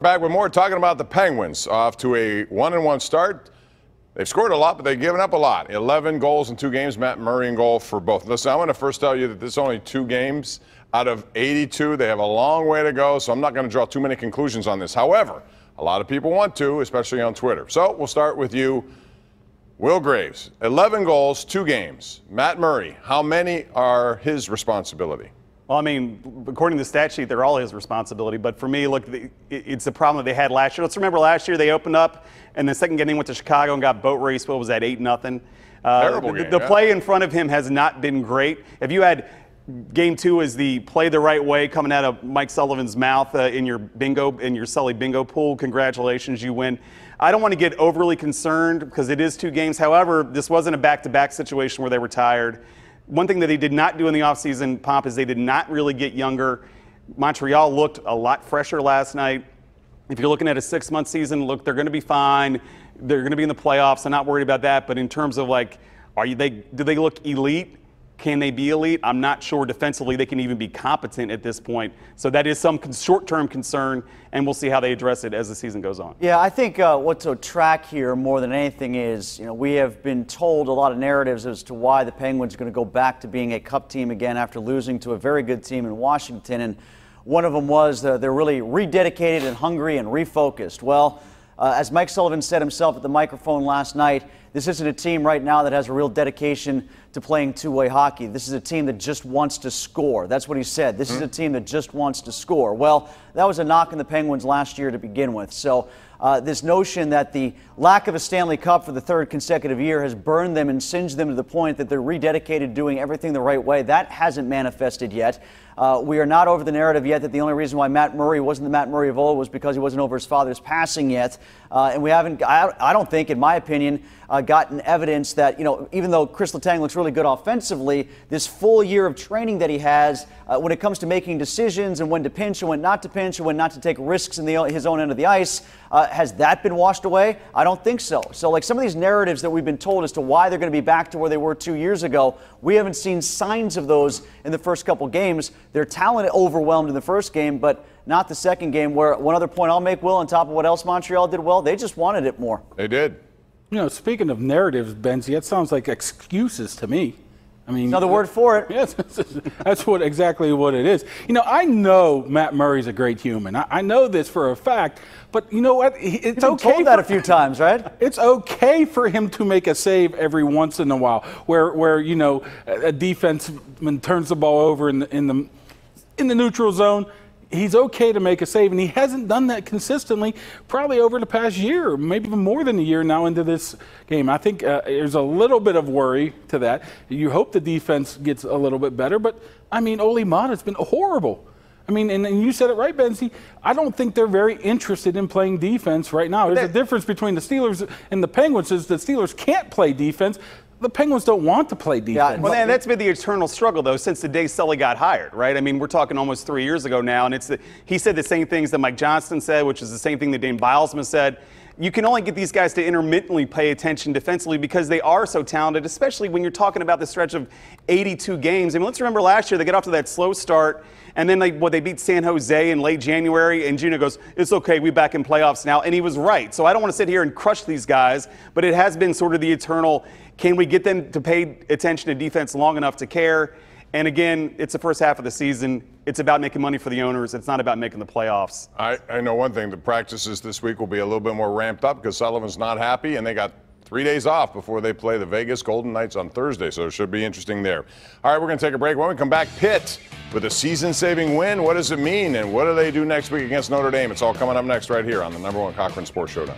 Back with more, talking about the Penguins. Off to a 1-1 start. They've scored a lot, but they've given up a lot. 11 goals in 2 games. Matt Murray in goal for both. Listen, I want to first tell you that this is only 2 games out of 82. They have a long way to go, so I'm not going to draw too many conclusions on this. However, a lot of people want to, especially on Twitter. So we'll start with you, Will Graves. 11 goals, 2 games. Matt Murray, how many are his responsibility? Well, I mean, according to the stat sheet, they're all his responsibility. But for me, look, it's the problem that they had last year. Let's remember last year they opened up, and the second game they went to Chicago and got boat raced. What was that, 8-0? Terrible game. The play in front of him has not been great. If you had game 2 as the play the right way coming out of Mike Sullivan's mouth in your Sully bingo pool, congratulations, you win. I don't want to get overly concerned because it is 2 games. However, this wasn't a back-to-back situation where they were tired. One thing that they did not do in the offseason, Pomp, is they did not really get younger. Montreal looked a lot fresher last night. If you're looking at a 6-month season, look, they're going to be fine. They're going to be in the playoffs. I'm not worried about that. But in terms of like, do they look elite? Can they be elite? I'm not sure defensively they can even be competent at this point. So that is some short-term concern, and we'll see how they address it as the season goes on. Yeah, I think what to track here more than anything is, we have been told a lot of narratives as to why the Penguins are going to go back to being a cup team again after losing to a very good team in Washington. And one of them was they're really rededicated and hungry and refocused. Well, as Mike Sullivan said himself at the microphone last night, this isn't a team right now that has a real dedication to playing two-way hockey. This is a team that just wants to score. That's what he said. This is a team that just wants to score. Well, that was a knock on the Penguins last year to begin with. So this notion that the lack of a Stanley Cup for the 3rd consecutive year has burned them and singed them to the point that they're rededicated to doing everything the right way, that hasn't manifested yet. We are not over the narrative yet that the only reason why Matt Murray wasn't the Matt Murray of old was because he wasn't over his father's passing yet. And we haven't, I don't think, in my opinion, gotten evidence that, even though Chris Letang looks really good offensively, this full year of training that he has when it comes to making decisions and when to pinch and when not to pinch and when not to take risks in his own end of the ice, has that been washed away? I don't think so. So like some of these narratives that we've been told as to why they're going to be back to where they were 2 years ago, we haven't seen signs of those in the first couple games. Their talent overwhelmed in the first game, but not the second game, where one other point I'll make, Will, on top of what else Montreal did well, they just wanted it more. They did. Speaking of narratives, Benzie, that sounds like excuses to me. I mean, another word for it. Yes, that's exactly what it is. I know Matt Murray's a great human. I know this for a fact. But you know what? It's okay. Told that a few times, right? It's okay for him to make a save every once in a while, where a defenseman turns the ball over in the neutral zone. He's okay to make a save, and he hasn't done that consistently probably over the past year, maybe even more than a year now into this game. I think there's a little bit of worry to that. You hope the defense gets a little bit better, but, Olli Maatta's been horrible. And you said it right, Benzie. I don't think they're very interested in playing defense right now. There's a difference between the Steelers and the Penguins is the Steelers can't play defense. The Penguins don't want to play defense. Yeah, well, man, that's been the eternal struggle, though, since the day Sully got hired, right? We're talking almost 3 years ago now, and he said the same things that Mike Johnston said, which is the same thing that Dane Bilesma said. You can only get these guys to intermittently pay attention defensively because they are so talented, especially when you're talking about the stretch of 82 games. Let's remember last year they got off to that slow start, and then they beat San Jose in late January, and Gino goes, it's okay, we're back in playoffs now, and he was right. So I don't want to sit here and crush these guys, but it has been sort of the eternal, can we get them to pay attention to defense long enough to care? And again, it's the first half of the season. It's about making money for the owners. It's not about making the playoffs. I know one thing. The practices this week will be a little bit more ramped up because Sullivan's not happy, and they got 3 days off before they play the Vegas Golden Knights on Thursday, so it should be interesting there. All right, we're going to take a break. When we come back, Pitt with a season-saving win. What does it mean, and what do they do next week against Notre Dame? It's all coming up next right here on the #1 Cochran Sports Showdown.